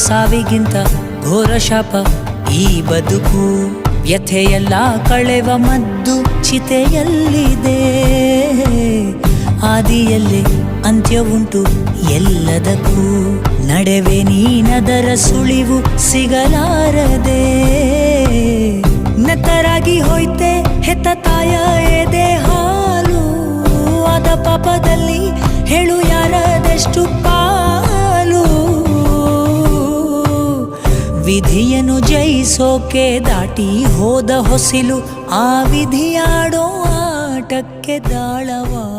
ಸಾವಿಗಿಂತ ಘೋರ ಶಾಪ ಈ ಬದುಕು. ವ್ಯಥೆಯೆಲ್ಲ ಕಳೆವ ಮದ್ದು ಚಿತೆಯಲ್ಲಿದೆ. ಆದಿಯಲ್ಲೇ ಅಂತ್ಯವುಂಟು ಎಲ್ಲದಕ್ಕೂ. ನಡೆವೆ ನೀನದರ ಸುಳಿವು ಸಿಗಲಾರದೆ. ನೆತ್ತರಾಗಿ ಹೋಯ್ತೆ ಹೆತ್ತ ತಾಯ ಎದೆ ಹಾಲು. ಆದ ಪಾಪದಲ್ಲಿ ಹೇಳು ಯಾರದೆಷ್ಟು ಪಾಲು. ವಿಧಿಯನ್ನು ಜಯಿಸೋಕೆ ದಾಟಿ ಹೋದ ಹೊಸಿಲು. ಆ ವಿಧಿಯಾಡೋ ಆಟಕ್ಕೆ ದಾಳವ